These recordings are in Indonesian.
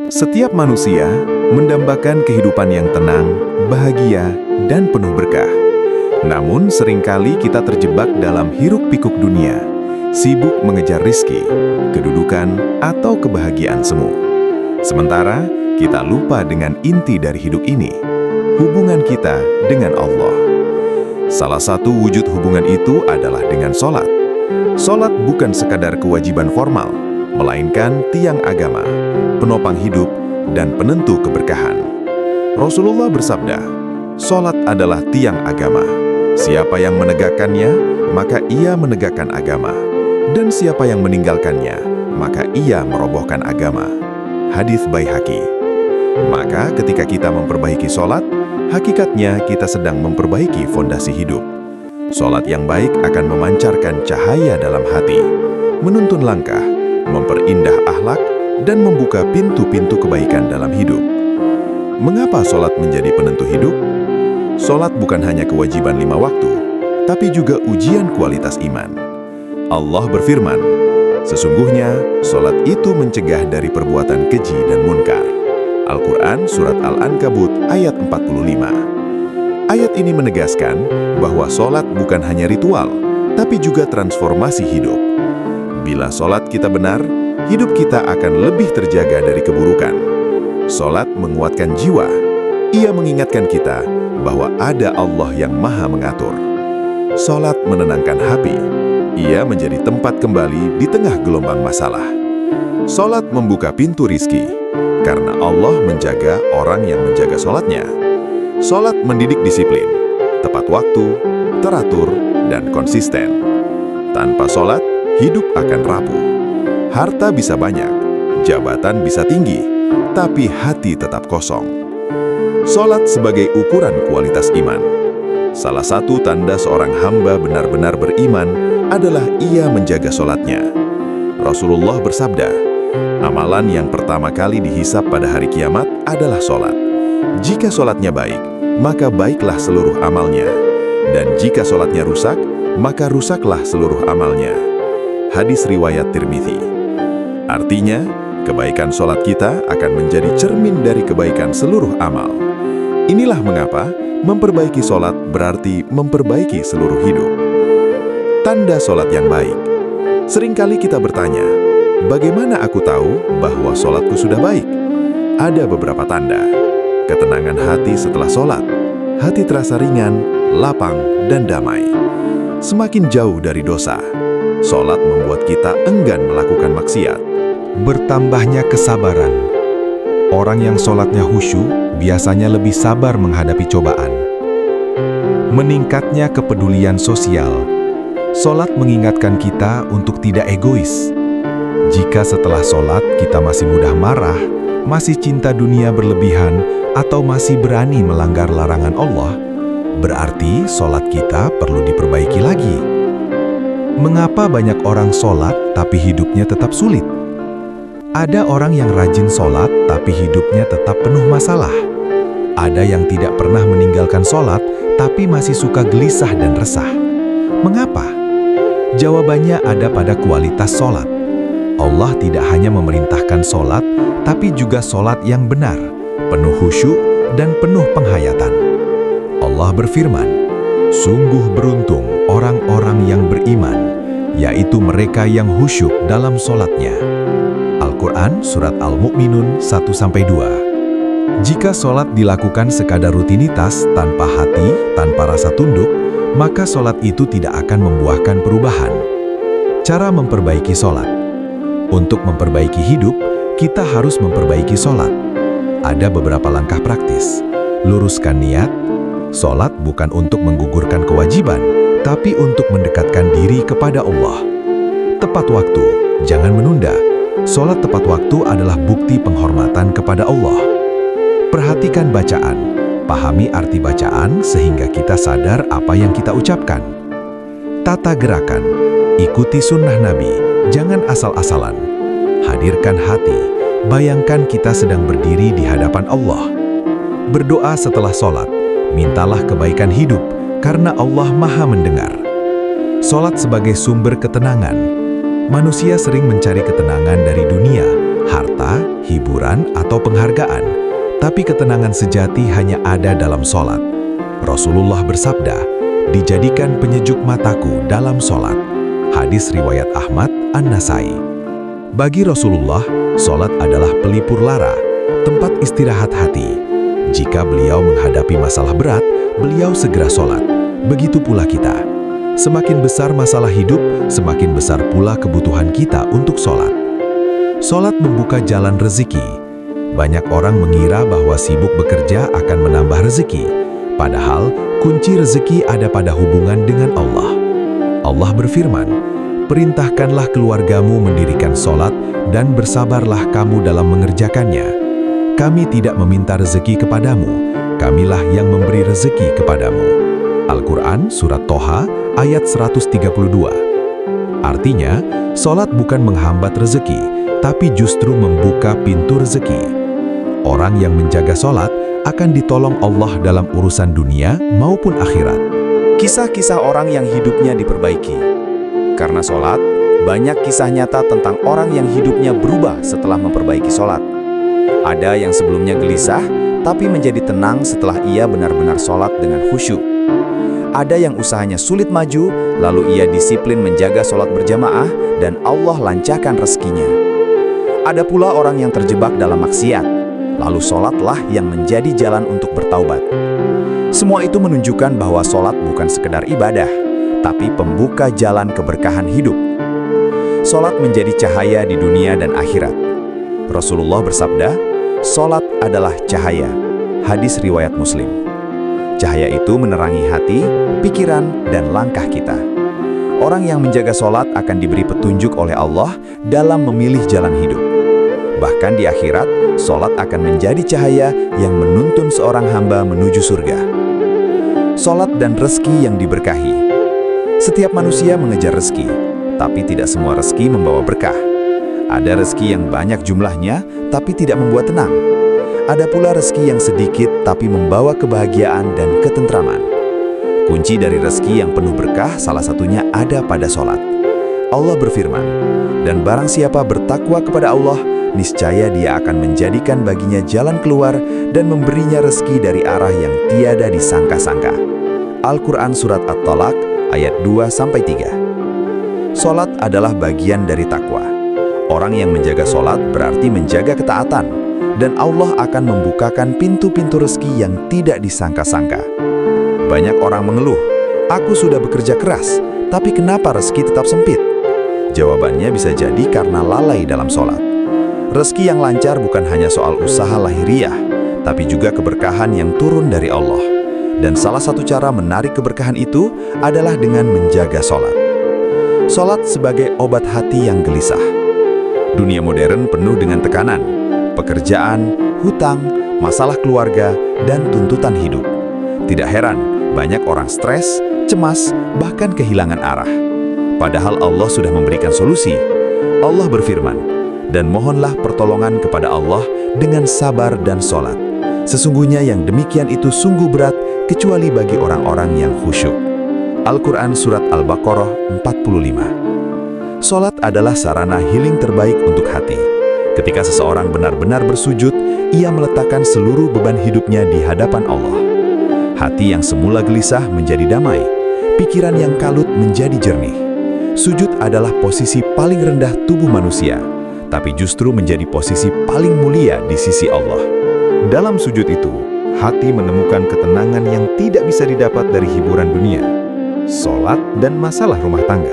Setiap manusia mendambakan kehidupan yang tenang, bahagia, dan penuh berkah. Namun seringkali kita terjebak dalam hiruk-pikuk dunia, sibuk mengejar rizki, kedudukan, atau kebahagiaan semu. Sementara kita lupa dengan inti dari hidup ini, hubungan kita dengan Allah. Salah satu wujud hubungan itu adalah dengan sholat. Sholat bukan sekadar kewajiban formal, melainkan tiang agama, penopang hidup, dan penentu keberkahan. Rasulullah bersabda, "Sholat adalah tiang agama. Siapa yang menegakkannya, maka ia menegakkan agama. Dan siapa yang meninggalkannya, maka ia merobohkan agama." Hadits Baihaqi. Maka ketika kita memperbaiki sholat, hakikatnya kita sedang memperbaiki fondasi hidup. Sholat yang baik akan memancarkan cahaya dalam hati, menuntun langkah, memperindah akhlak, dan membuka pintu-pintu kebaikan dalam hidup. Mengapa sholat menjadi penentu hidup? Sholat bukan hanya kewajiban 5 waktu, tapi juga ujian kualitas iman. Allah berfirman, "Sesungguhnya sholat itu mencegah dari perbuatan keji dan munkar." Al-Quran Surat Al-Ankabut ayat 45. Ayat ini menegaskan bahwa sholat bukan hanya ritual, tapi juga transformasi hidup. Bila sholat kita benar, hidup kita akan lebih terjaga dari keburukan. Sholat menguatkan jiwa. Ia mengingatkan kita bahwa ada Allah yang Maha Mengatur. Sholat menenangkan hati. Ia menjadi tempat kembali di tengah gelombang masalah. Sholat membuka pintu rizki, karena Allah menjaga orang yang menjaga sholatnya. Sholat mendidik disiplin, tepat waktu, teratur, dan konsisten. Tanpa sholat, hidup akan rapuh. Harta bisa banyak, jabatan bisa tinggi, tapi hati tetap kosong. Sholat sebagai ukuran kualitas iman. Salah satu tanda seorang hamba benar-benar beriman adalah ia menjaga sholatnya. Rasulullah bersabda, "Amalan yang pertama kali dihisap pada hari kiamat adalah sholat. Jika sholatnya baik, maka baiklah seluruh amalnya. Dan jika sholatnya rusak, maka rusaklah seluruh amalnya." Hadis riwayat Tirmidzi. Artinya, kebaikan sholat kita akan menjadi cermin dari kebaikan seluruh amal. Inilah mengapa memperbaiki sholat berarti memperbaiki seluruh hidup. Tanda sholat yang baik. Seringkali kita bertanya, bagaimana aku tahu bahwa sholatku sudah baik? Ada beberapa tanda. Ketenangan hati setelah sholat. Hati terasa ringan, lapang, dan damai. Semakin jauh dari dosa. Sholat membuat kita enggan melakukan maksiat. Bertambahnya kesabaran. Orang yang sholatnya khusyuk biasanya lebih sabar menghadapi cobaan. Meningkatnya kepedulian sosial. Sholat mengingatkan kita untuk tidak egois. Jika setelah sholat kita masih mudah marah, masih cinta dunia berlebihan, atau masih berani melanggar larangan Allah, berarti sholat kita perlu diperbaiki lagi. Mengapa banyak orang sholat tapi hidupnya tetap sulit? Ada orang yang rajin sholat tapi hidupnya tetap penuh masalah. Ada yang tidak pernah meninggalkan sholat tapi masih suka gelisah dan resah. Mengapa? Jawabannya ada pada kualitas sholat. Allah tidak hanya memerintahkan sholat, tapi juga sholat yang benar, penuh khusyuk dan penuh penghayatan. Allah berfirman, "Sungguh beruntung orang-orang yang beriman, yaitu mereka yang khusyuk dalam sholatnya." Al-Quran Surat Al-Mu'minun 1-2. Jika sholat dilakukan sekadar rutinitas, tanpa hati, tanpa rasa tunduk, maka sholat itu tidak akan membuahkan perubahan. Cara memperbaiki sholat. Untuk memperbaiki hidup, kita harus memperbaiki sholat. Ada beberapa langkah praktis. Luruskan niat. Sholat bukan untuk menggugurkan kewajiban, tapi untuk mendekatkan diri kepada Allah. Tepat waktu, jangan menunda. Sholat tepat waktu adalah bukti penghormatan kepada Allah. Perhatikan bacaan. Pahami arti bacaan sehingga kita sadar apa yang kita ucapkan. Tata gerakan. Ikuti sunnah Nabi, jangan asal-asalan. Hadirkan hati. Bayangkan kita sedang berdiri di hadapan Allah. Berdoa setelah sholat. Mintalah kebaikan hidup, karena Allah Maha mendengar. Sholat sebagai sumber ketenangan. Manusia sering mencari ketenangan dari dunia, harta, hiburan, atau penghargaan, tapi ketenangan sejati hanya ada dalam sholat. Rasulullah bersabda, "Dijadikan penyejuk mataku dalam sholat." Hadis riwayat Ahmad, An-Nasai. Bagi Rasulullah, sholat adalah pelipur lara, tempat istirahat hati. Jika beliau menghadapi masalah berat, beliau segera sholat. Begitu pula kita. Semakin besar masalah hidup, semakin besar pula kebutuhan kita untuk sholat. Sholat membuka jalan rezeki. Banyak orang mengira bahwa sibuk bekerja akan menambah rezeki. Padahal, kunci rezeki ada pada hubungan dengan Allah. Allah berfirman, "Perintahkanlah keluargamu mendirikan sholat dan bersabarlah kamu dalam mengerjakannya. Kami tidak meminta rezeki kepadamu, kamilah yang memberi rezeki kepadamu." Al-Quran Surat Toha ayat 132. Artinya, sholat bukan menghambat rezeki, tapi justru membuka pintu rezeki. Orang yang menjaga sholat akan ditolong Allah dalam urusan dunia maupun akhirat. Kisah-kisah orang yang hidupnya diperbaiki. Karena sholat, banyak kisah nyata tentang orang yang hidupnya berubah setelah memperbaiki sholat. Ada yang sebelumnya gelisah, tapi menjadi tenang setelah ia benar-benar sholat dengan khusyuk. Ada yang usahanya sulit maju, lalu ia disiplin menjaga sholat berjamaah, dan Allah lancarkan rezekinya. Ada pula orang yang terjebak dalam maksiat, lalu sholatlah yang menjadi jalan untuk bertaubat. Semua itu menunjukkan bahwa sholat bukan sekedar ibadah, tapi pembuka jalan keberkahan hidup. Sholat menjadi cahaya di dunia dan akhirat. Rasulullah bersabda, "Sholat adalah cahaya." Hadis riwayat Muslim. Cahaya itu menerangi hati, pikiran, dan langkah kita. Orang yang menjaga sholat akan diberi petunjuk oleh Allah dalam memilih jalan hidup. Bahkan di akhirat, sholat akan menjadi cahaya yang menuntun seorang hamba menuju surga. Sholat dan rezeki yang diberkahi. Setiap manusia mengejar rezeki, tapi tidak semua rezeki membawa berkah. Ada rezeki yang banyak jumlahnya, tapi tidak membuat tenang. Ada pula rezeki yang sedikit, tapi membawa kebahagiaan dan ketentraman. Kunci dari rezeki yang penuh berkah salah satunya ada pada sholat. Allah berfirman, "Dan barang siapa bertakwa kepada Allah, niscaya Dia akan menjadikan baginya jalan keluar dan memberinya rezeki dari arah yang tiada disangka-sangka." Al-Quran Surat At-Talaq ayat 2-3. Sholat adalah bagian dari takwa. Orang yang menjaga sholat berarti menjaga ketaatan, dan Allah akan membukakan pintu-pintu rezeki yang tidak disangka-sangka. Banyak orang mengeluh, "Aku sudah bekerja keras, tapi kenapa rezeki tetap sempit?" Jawabannya bisa jadi karena lalai dalam sholat. Rezeki yang lancar bukan hanya soal usaha lahiriah, tapi juga keberkahan yang turun dari Allah. Dan salah satu cara menarik keberkahan itu adalah dengan menjaga sholat. Sholat sebagai obat hati yang gelisah. Dunia modern penuh dengan tekanan, pekerjaan, hutang, masalah keluarga, dan tuntutan hidup. Tidak heran, banyak orang stres, cemas, bahkan kehilangan arah. Padahal Allah sudah memberikan solusi. Allah berfirman, "Dan mohonlah pertolongan kepada Allah dengan sabar dan sholat. Sesungguhnya yang demikian itu sungguh berat, kecuali bagi orang-orang yang khusyuk." Al-Quran Surat Al-Baqarah 45. Sholat adalah sarana healing terbaik untuk hati. Ketika seseorang benar-benar bersujud, ia meletakkan seluruh beban hidupnya di hadapan Allah. Hati yang semula gelisah menjadi damai, pikiran yang kalut menjadi jernih. Sujud adalah posisi paling rendah tubuh manusia, tapi justru menjadi posisi paling mulia di sisi Allah. Dalam sujud itu, hati menemukan ketenangan yang tidak bisa didapat dari hiburan dunia, sholat, dan masalah rumah tangga.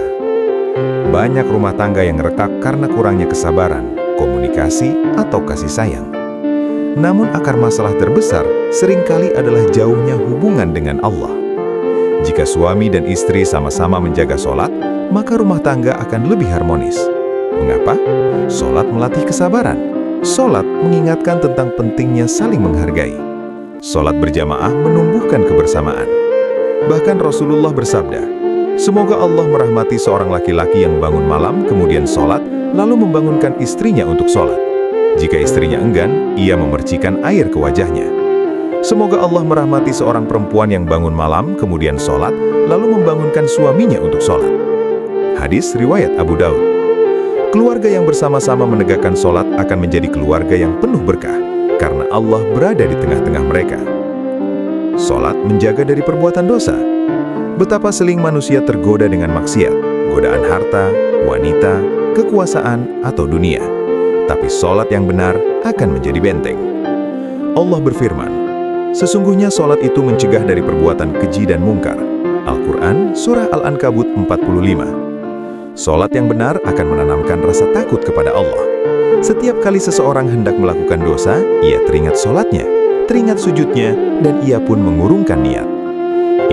Banyak rumah tangga yang retak karena kurangnya kesabaran, komunikasi, atau kasih sayang. Namun akar masalah terbesar seringkali adalah jauhnya hubungan dengan Allah. Jika suami dan istri sama-sama menjaga sholat, maka rumah tangga akan lebih harmonis. Mengapa? Sholat melatih kesabaran. Sholat mengingatkan tentang pentingnya saling menghargai. Sholat berjamaah menumbuhkan kebersamaan. Bahkan Rasulullah bersabda, "Semoga Allah merahmati seorang laki-laki yang bangun malam, kemudian sholat, lalu membangunkan istrinya untuk sholat. Jika istrinya enggan, ia memercikan air ke wajahnya. Semoga Allah merahmati seorang perempuan yang bangun malam, kemudian sholat, lalu membangunkan suaminya untuk sholat." Hadis riwayat Abu Daud. Keluarga yang bersama-sama menegakkan sholat akan menjadi keluarga yang penuh berkah, karena Allah berada di tengah-tengah mereka. Sholat menjaga dari perbuatan dosa. Betapa sering manusia tergoda dengan maksiat, godaan harta, wanita, kekuasaan, atau dunia. Tapi sholat yang benar akan menjadi benteng. Allah berfirman, sesungguhnya sholat itu mencegah dari perbuatan keji dan mungkar. Al-Quran, Surah Al-Ankabut 45. Sholat yang benar akan menanamkan rasa takut kepada Allah. Setiap kali seseorang hendak melakukan dosa, ia teringat sholatnya, teringat sujudnya, dan ia pun mengurungkan niat.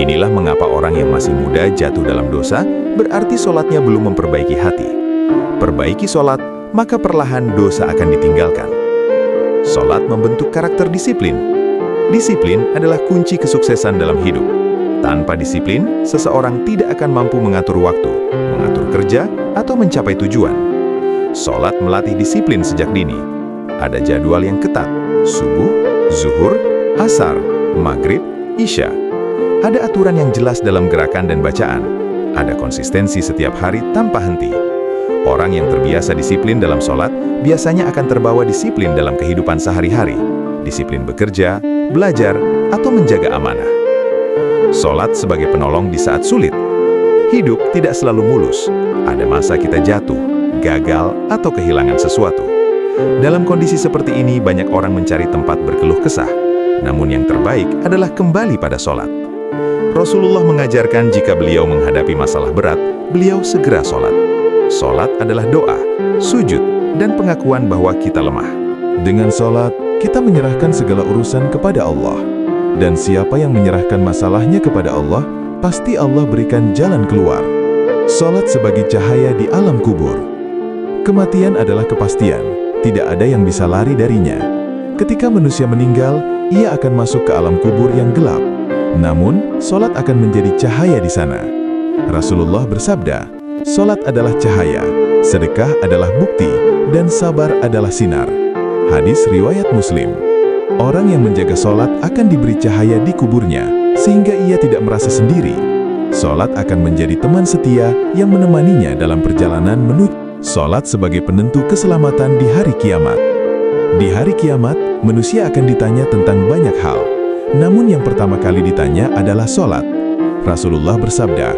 Inilah mengapa orang yang masih muda jatuh dalam dosa, berarti sholatnya belum memperbaiki hati. Perbaiki sholat, maka perlahan dosa akan ditinggalkan. Sholat membentuk karakter disiplin. Disiplin adalah kunci kesuksesan dalam hidup. Tanpa disiplin, seseorang tidak akan mampu mengatur waktu, mengatur kerja, atau mencapai tujuan. Sholat melatih disiplin sejak dini. Ada jadwal yang ketat, subuh, zuhur, asar, maghrib, isya. Ada aturan yang jelas dalam gerakan dan bacaan. Ada konsistensi setiap hari tanpa henti. Orang yang terbiasa disiplin dalam sholat biasanya akan terbawa disiplin dalam kehidupan sehari-hari. Disiplin bekerja, belajar, atau menjaga amanah. Sholat sebagai penolong di saat sulit. Hidup tidak selalu mulus. Ada masa kita jatuh, gagal, atau kehilangan sesuatu. Dalam kondisi seperti ini, banyak orang mencari tempat berkeluh kesah. Namun yang terbaik adalah kembali pada sholat. Rasulullah mengajarkan jika beliau menghadapi masalah berat, beliau segera sholat. Sholat adalah doa, sujud, dan pengakuan bahwa kita lemah. Dengan sholat, kita menyerahkan segala urusan kepada Allah. Dan siapa yang menyerahkan masalahnya kepada Allah, pasti Allah berikan jalan keluar. Sholat sebagai cahaya di alam kubur. Kematian adalah kepastian, tidak ada yang bisa lari darinya. Ketika manusia meninggal, ia akan masuk ke alam kubur yang gelap. Namun, sholat akan menjadi cahaya di sana. Rasulullah bersabda, sholat adalah cahaya, sedekah adalah bukti, dan sabar adalah sinar. Hadis riwayat Muslim. Orang yang menjaga sholat akan diberi cahaya di kuburnya, sehingga ia tidak merasa sendiri. Sholat akan menjadi teman setia yang menemaninya dalam perjalanan menuju. Sholat sebagai penentu keselamatan di hari kiamat. Di hari kiamat, manusia akan ditanya tentang banyak hal. Namun yang pertama kali ditanya adalah sholat. Rasulullah bersabda,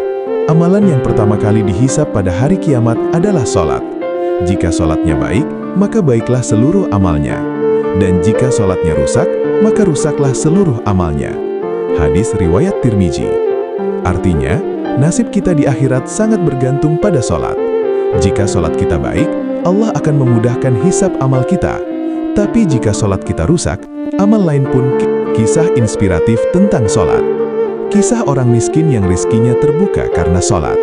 amalan yang pertama kali dihisab pada hari kiamat adalah sholat. Jika sholatnya baik, maka baiklah seluruh amalnya. Dan jika sholatnya rusak, maka rusaklah seluruh amalnya. Hadis riwayat Tirmizi. Artinya, nasib kita di akhirat sangat bergantung pada sholat. Jika sholat kita baik, Allah akan memudahkan hisab amal kita. Tapi jika sholat kita rusak, amal lain pun. Kisah inspiratif tentang sholat. Kisah orang miskin yang rizkinya terbuka karena sholat.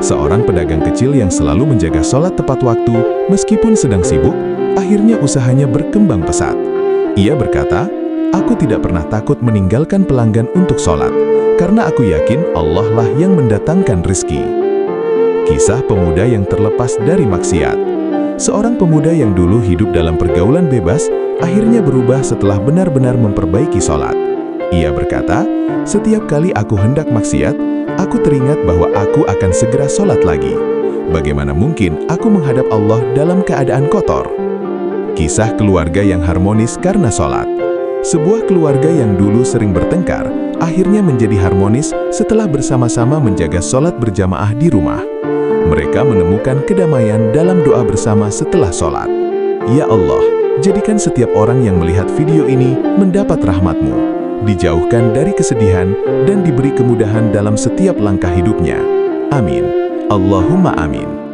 Seorang pedagang kecil yang selalu menjaga sholat tepat waktu, meskipun sedang sibuk, akhirnya usahanya berkembang pesat. Ia berkata, aku tidak pernah takut meninggalkan pelanggan untuk sholat, karena aku yakin Allah lah yang mendatangkan rizki. Kisah pemuda yang terlepas dari maksiat. Seorang pemuda yang dulu hidup dalam pergaulan bebas, akhirnya berubah setelah benar-benar memperbaiki sholat. Ia berkata, setiap kali aku hendak maksiat, aku teringat bahwa aku akan segera sholat lagi. Bagaimana mungkin aku menghadap Allah dalam keadaan kotor? Kisah keluarga yang harmonis karena sholat. Sebuah keluarga yang dulu sering bertengkar, akhirnya menjadi harmonis setelah bersama-sama menjaga sholat berjamaah di rumah. Mereka menemukan kedamaian dalam doa bersama setelah sholat. Ya Allah, jadikan setiap orang yang melihat video ini mendapat rahmat-Mu, dijauhkan dari kesedihan, dan diberi kemudahan dalam setiap langkah hidupnya. Amin. Allahumma amin.